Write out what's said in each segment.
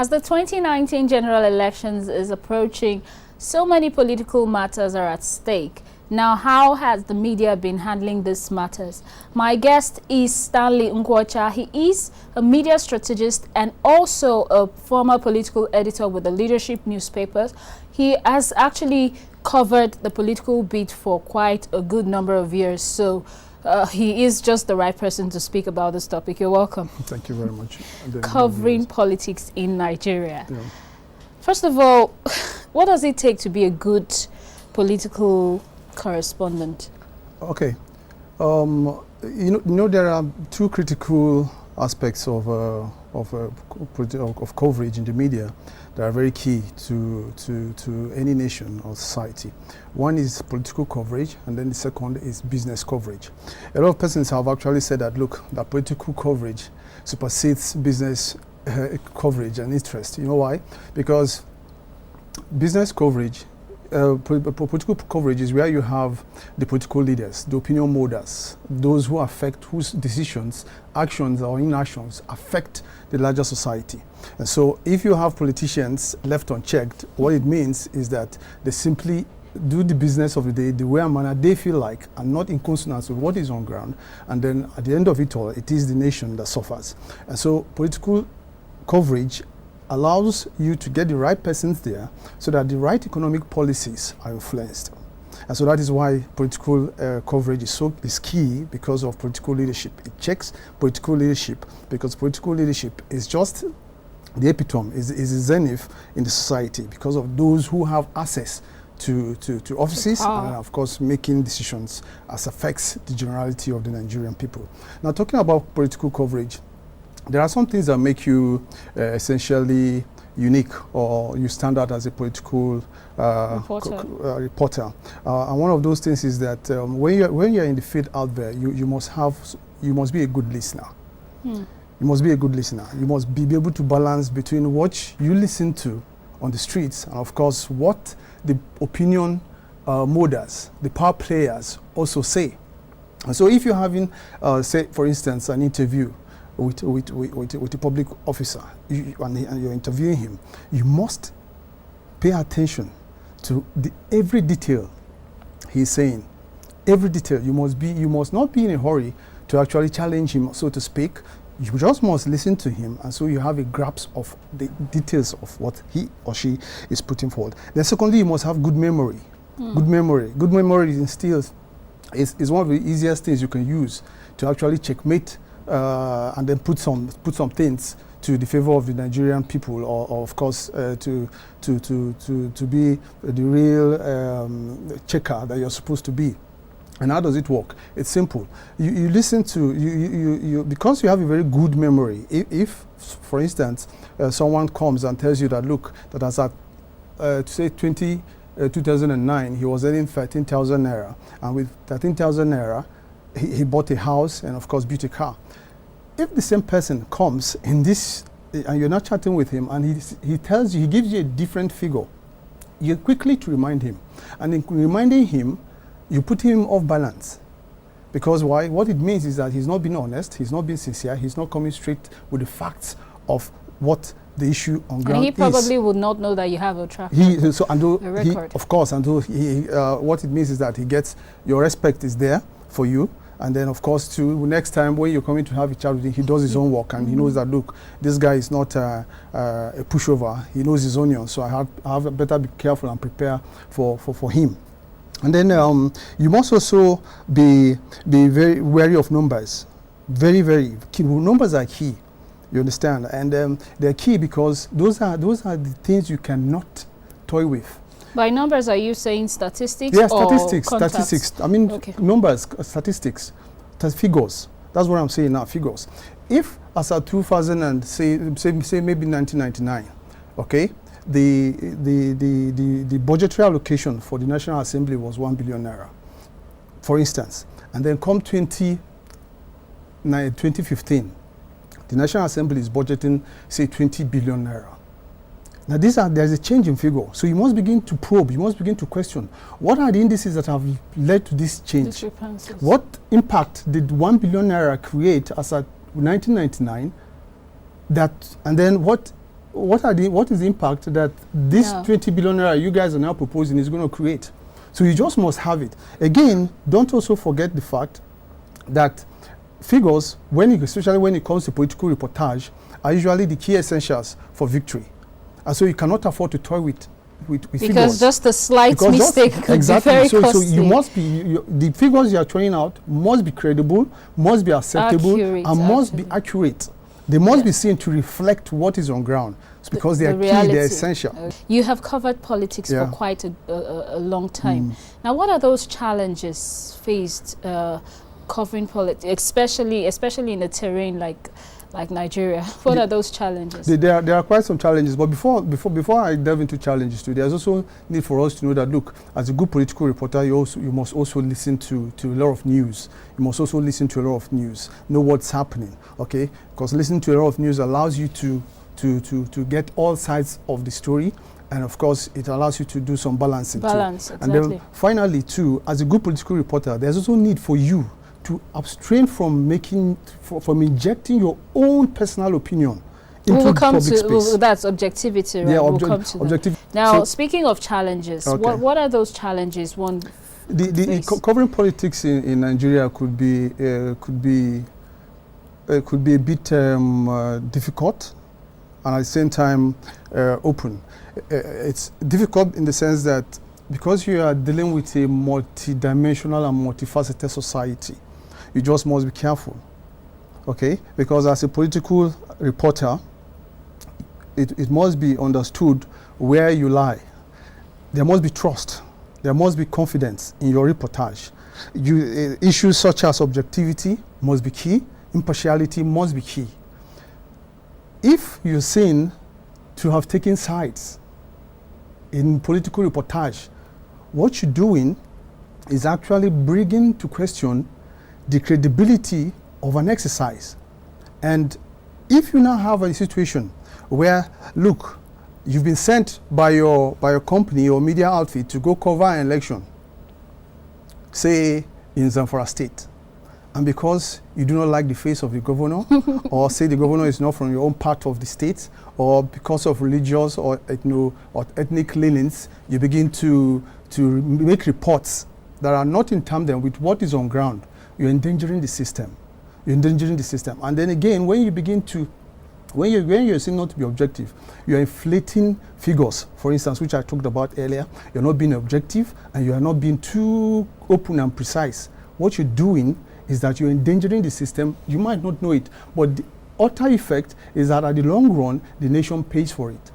As the 2019 general elections is approaching, so many political matters are at stake. Now, how has the media been handling these matters? My guest is Stanley Nkwocha. He is a media strategist and also a former political editor with the Leadership newspapers. He has actually covered the political beat for quite a good number of years, so he is just the right person to speak about this topic. You're welcome. Thank you very much. Covering politics in Nigeria. Yeah. First of all, what does it take to be a good political correspondent? Okay. You know, there are two critical aspects of coverage in the media that are very key to any nation or society. One is political coverage, and then the second is business coverage. A lot of persons have actually said that, look, that political coverage supersedes business coverage and interest. You know why? Because business coverage, political coverage is where you have the political leaders, the opinion molders, those whose decisions, actions or inactions affect the larger society. And so if you have politicians left unchecked, what it means is that they simply do the business of the day, the way and manner they feel like, and not in consonance with what is on ground. And then at the end of it all, it is the nation that suffers. And so political coverage allows you to get the right persons there so that the right economic policies are influenced. And so that is why political coverage is key, because of political leadership. It checks political leadership because political leadership is just the epitome, is the zenith in the society, because of those who have access to offices and of course making decisions as affects the generality of the Nigerian people. Now, talking about political coverage, there are some things that make you essentially unique, or you stand out as a political reporter. And one of those things is that when you're in the field out there, you must be a good listener. You must be a good listener. You must be able to balance between what you listen to on the streets and of course what the opinion molders, the power players also say. And so if you're having, say for instance, an interview with a public officer, and you're interviewing him, you must pay attention to every detail he's saying. Every detail. You must not be in a hurry to actually challenge him, so to speak. You just must listen to him, and so you have a grasp of the details of what he or she is putting forward. Then secondly, you must have good memory. Good memory instills is one of the easiest things you can use to actually checkmate and then put some things to the favor of the Nigerian people, or of course to be the real checker that you're supposed to be. And how does it work? It's simple. You listen to because you have a very good memory. If for instance someone comes and tells you that, look, that as at say 2009 he was earning 13,000 naira, and with 13,000 naira he bought a house and of course built a car. If the same person comes in this and you're not chatting with him and he tells you, he gives you a different figure, you quickly to remind him, and in reminding him you put him off balance. Because why? What it means is that he's not being honest, he's not being sincere, he's not coming straight with the facts of what the issue on ground is. And he probably would not know that you have a track record. Of course, and what it means is that he gets, your respect is there for you. And then, of course, next time when you're coming to have a chat with him, he does his own work, and he knows that, look, this guy is not a pushover. He knows his onions, so I have better be careful and prepare for him. And then you must also be very wary of numbers. Very, very key. Numbers are key. You understand? And they're key because those are the things you cannot toy with. By numbers, are you saying statistics? Yeah, or statistics. I mean, okay. Numbers, statistics, figures. That's what I'm saying now, figures. If as of 2000 and say maybe 1999, okay, the budgetary allocation for the National Assembly was 1 billion naira, for instance, and then come 2015, the National Assembly is budgeting say 20 billion naira. Now there's a change in figure, so you must begin to probe, you must begin to question, what are the indices that have led to this change? What impact did 1 billion naira create as at 1999, and then what what is the impact that this 20 billion naira you guys are now proposing is going to create? So you just must have it. Again, don't also forget the fact that figures, especially when it comes to political reportage, are usually the key essentials for victory. And so you cannot afford to toy with because figures. Just a slight mistake could exactly. be very so costly. So you must be, the figures you are throwing out must be credible, must be acceptable, and must be accurate. They must be seen to reflect what is on ground. It's because they are key, they're essential. You have covered politics for quite a long time. Now, what are those challenges faced covering politics, especially in a terrain like Nigeria? What are those challenges? There are quite some challenges, but before I delve into challenges too, there's also need for us to know that, look, as a good political reporter, you must also listen to a lot of news. You must also listen to a lot of news, know what's happening, okay? Because listening to a lot of news allows you to get all sides of the story, and of course it allows you to do some balancing too. Exactly. And then finally too, as a good political reporter, there's also need for you to abstain from injecting your own personal opinion into public space. That's objectivity, right? Yeah, we'll come to that. Now, so speaking of challenges, what are those challenges one covering politics in Nigeria could be a bit difficult, and at the same time open. It's difficult in the sense that because you are dealing with a multidimensional and multifaceted society, you just must be careful, okay? Because as a political reporter, it must be understood where you lie. There must be trust. There must be confidence in your reportage. Issues such as objectivity must be key. Impartiality must be key. If you're seen to have taken sides in political reportage, what you're doing is actually bringing to question the credibility of an exercise. And if you now have a situation where, look, you've been sent by your company or media outfit to go cover an election, say in Zamfara State, and because you do not like the face of the governor, or say the governor is not from your own part of the state, or because of religious or ethnic leanings, you begin to make reports that are not in tandem with what is on ground, you're endangering the system. You're endangering the system. And then again, when you're seen not to be objective, you're inflating figures, for instance, which I talked about earlier. You're not being objective, and you are not being too open and precise. What you're doing is that you're endangering the system. You might not know it, but the utter effect is that at the long run, the nation pays for it.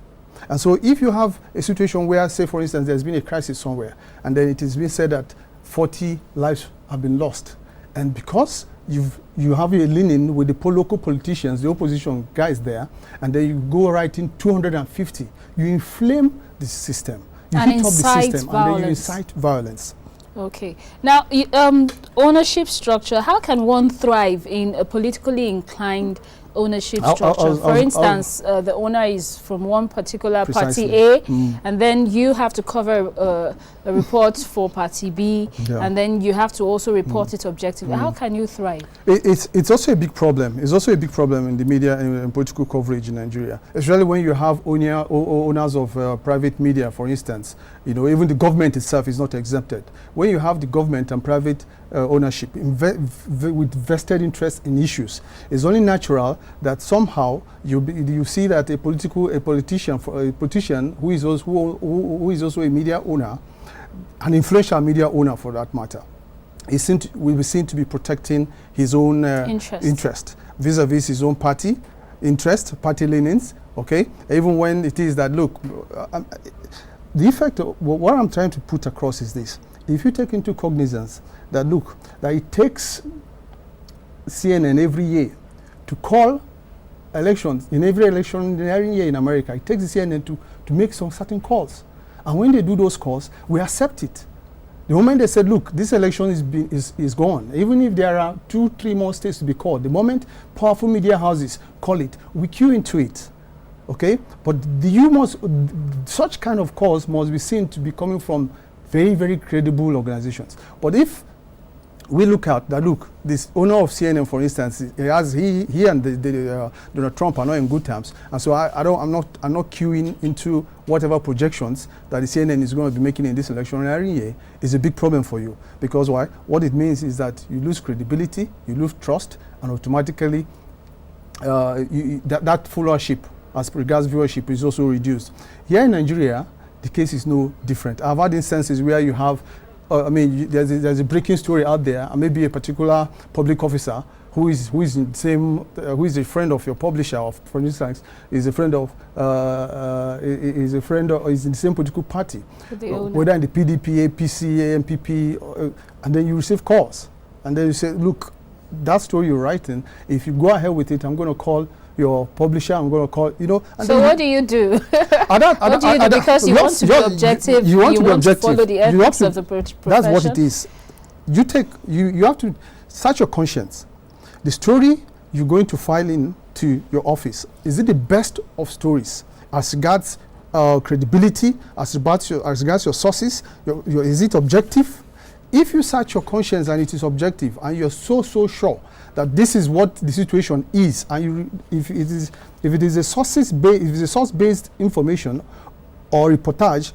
And so if you have a situation where, say, for instance, there's been a crisis somewhere, and then it is being said that 40 lives have been lost, and because you have a leaning with the local politicians, the opposition guys there, and then you go right in 250, you inflame the system. You heat up the system, and then you incite violence. Okay. Now, ownership structure, how can one thrive in a politically inclined ownership structure? For instance, the owner is from one particular party A, and then you have to cover a report for party B, and then you have to also report it objectively. How can you thrive? It's also a big problem. It's also a big problem in the media and political coverage in Nigeria, especially when you have owners of private media, for instance. Even the government itself is not exempted. When you have the government and private ownership with vested interest in issues, it's only natural that somehow you see that a politician who is also a media owner, an influential media owner for that matter, will be seen to be protecting his own interest vis-a-vis his own party interest, party leanings. Okay, even when it is that, look, the effect of what I'm trying to put across is this: if you take into cognizance that, look, that it takes CNN every year to call elections, in every electioneering year in America, it takes the CNN to make some certain calls. And when they do those calls, we accept it. The moment they said, look, this election is gone, even if there are 2-3 more states to be called, the moment powerful media houses call it, we queue into it. Okay? But such kind of calls must be seen to be coming from very, very credible organizations. But if we look at that. Look, this owner of CNN, for instance, he and Donald Trump are not in good terms, and so I'm not queuing into whatever projections that the CNN is going to be making in this electionary year is a big problem for you, because why? What it means is that you lose credibility, you lose trust, and automatically that followership as regards viewership is also reduced. Here in Nigeria, the case is no different. I've had instances where you have there's a breaking story out there, and maybe a particular public officer who is in the same who is a friend of your publisher, of, for instance, is a friend of is in the same political party, whether in the PDP, APC, MPP, and then you receive calls, and then you say, look, that story you're writing, if you go ahead with it, I'm going to call your publisher, I'm going to call, you know. So what do you do? What do you do? Because you want to be objective, you want to follow the ethics of the profession. That's what it is. You have to search your conscience. The story you're going to file in to your office, is it the best of stories as regards credibility, as regards your sources? Is it objective? If you search your conscience and it is objective, and you're so sure that this is what the situation is, and if it is a source-based information or reportage,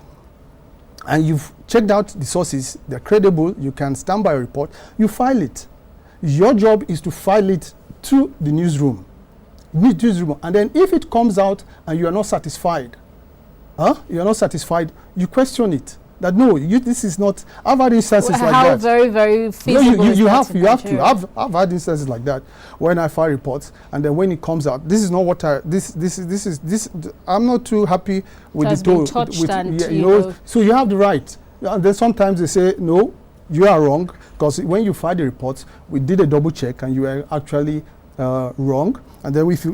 and you've checked out the sources, they're credible, you can stand by a report, you file it. Your job is to file it to the newsroom, and then if it comes out and you are not satisfied, you question it. That no, this is not. I've had instances like that. How very feasible you have to. I've had instances like that when I file reports, and then when it comes out, this is not what this. I'm not too happy with the tone. So you have the right. And then sometimes they say no, you are wrong, because when you file the reports, we did a double check and you are actually wrong. And then if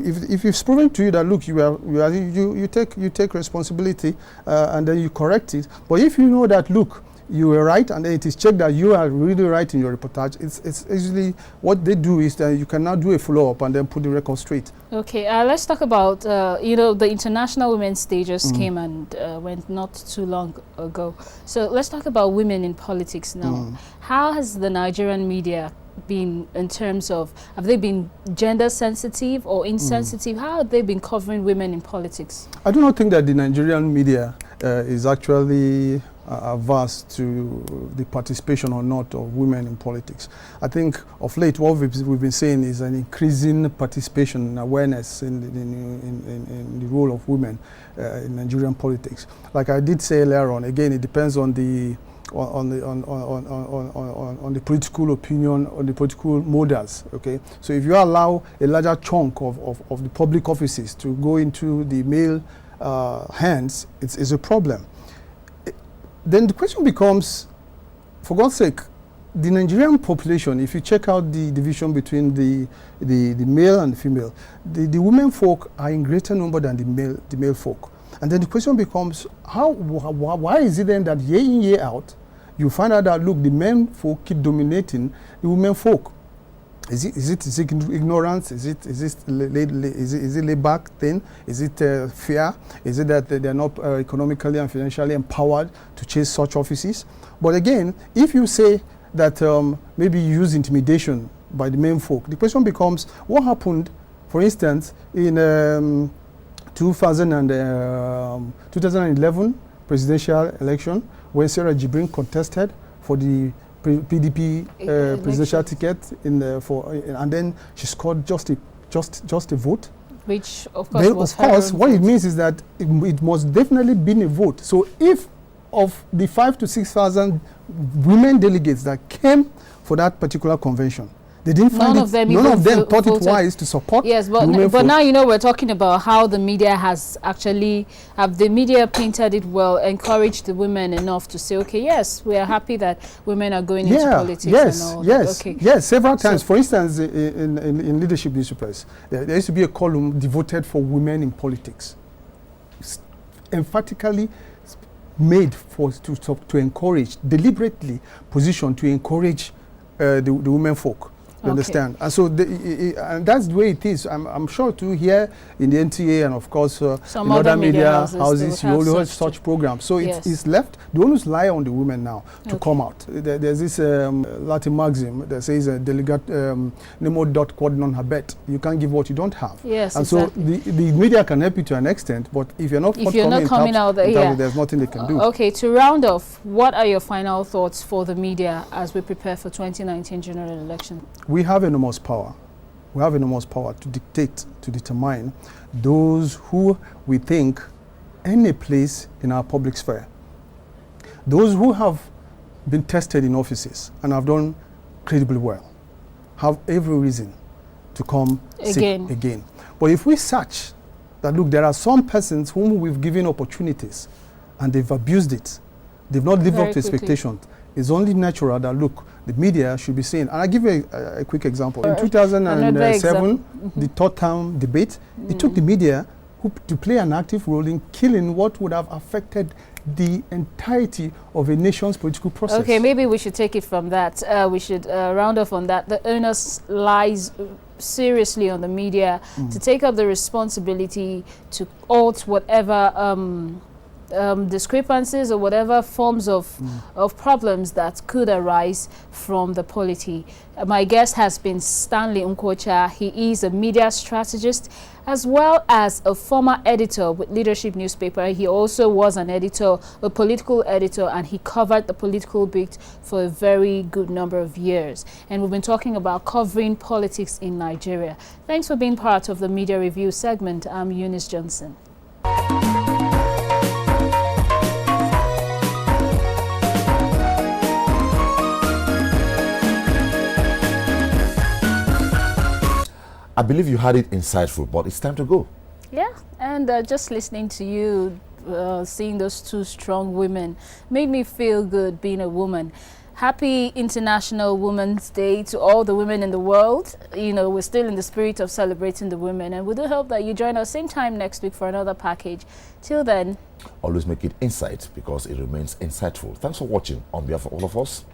it's proven to you that look, you take responsibility, and then you correct it. But if you know that look, you were right, and then it is checked that you are really right in your reportage, it's usually what they do is that you can now do a follow-up and then put the record straight. Okay, let's talk about the International Women's Day just came and went not too long ago. So let's talk about women in politics now. How has the Nigerian media been in terms of, have they been gender sensitive or insensitive? How have they been covering women in politics? I do not think that the Nigerian media is actually averse to the participation or not of women in politics. I think of late what we've been saying is an increasing participation and awareness in the role of women in Nigerian politics. Like I did say earlier on, again, it depends on the political opinion, on the political models. Okay, so if you allow a larger chunk of the public offices to go into the male hands, it's a problem. Then the question becomes, for God's sake, the Nigerian population, if you check out the division between the male and the female, the women folk are in greater number than the male folk. And then the question becomes, why is it then that year in, year out, you find out that, look, the men folk keep dominating the women folk? Is it ignorance? Is it laid back thing? Is it fear? Is it that they're not economically and financially empowered to chase such offices? But again, if you say that maybe you use intimidation by the men folk, the question becomes, what happened, for instance, in 2011 presidential election, when Sarah Jibrin contested for the PDP presidential ticket and then she scored just a vote, which of course then was of course what it means is that it must definitely been a vote. So if of the 5,000 to 6,000 women delegates that came for that particular convention, they didn't find none of them thought it wise to support. Yes, but now we're talking about how the media has actually, have the media painted it well, encouraged the women enough to say, okay, yes, we are happy that women are going into politics and all that. Okay. Yes, several times. For instance, in leadership newspapers, there used to be a column devoted for women in politics, emphatically made to encourage, deliberately positioned to encourage the women folk. You understand? And so and that's the way it is. I'm sure too here in the NTA and of course in other media houses you only have such programs. So it's left, the onus lie on the women now to come out. There's this Latin maxim that says delegat nemo dot quod non habet. You can't give what you don't have. Yes, and exactly. So the media can help you to an extent, but if you're not coming out there, there's nothing they can do. Okay, to round off, what are your final thoughts for the media as we prepare for 2019 general election? We have enormous power. We have enormous power to dictate, to determine those who we think any place in our public sphere. Those who have been tested in offices and have done incredibly well have every reason to come again. But if we search that, look, there are some persons whom we've given opportunities and they've abused it, they've not lived up to expectations, it's only natural that, look, the media should be saying. And I'll give you a quick example. In 2007, the third term debate, it took the media to play an active role in killing what would have affected the entirety of a nation's political process. Okay, maybe we should take it from that. We should round off on that. The onus lies seriously on the media to take up the responsibility to halt whatever discrepancies or whatever forms of problems that could arise from the polity. My guest has been Stanley Nkocha. He is a media strategist as well as a former editor with Leadership newspaper. He also was an editor, a political editor, and he covered the political beat for a very good number of years. And we've been talking about covering politics in Nigeria. Thanks for being part of the Media Review segment. I'm Eunice Johnson. I believe you had it insightful, but it's time to go. Yeah, and just listening to you, seeing those two strong women, made me feel good being a woman. Happy International Women's Day to all the women in the world. You know, we're still in the spirit of celebrating the women, and we do hope that you join us same time next week for another package. Till then, always make it insight because it remains insightful. Thanks for watching. On behalf of all of us,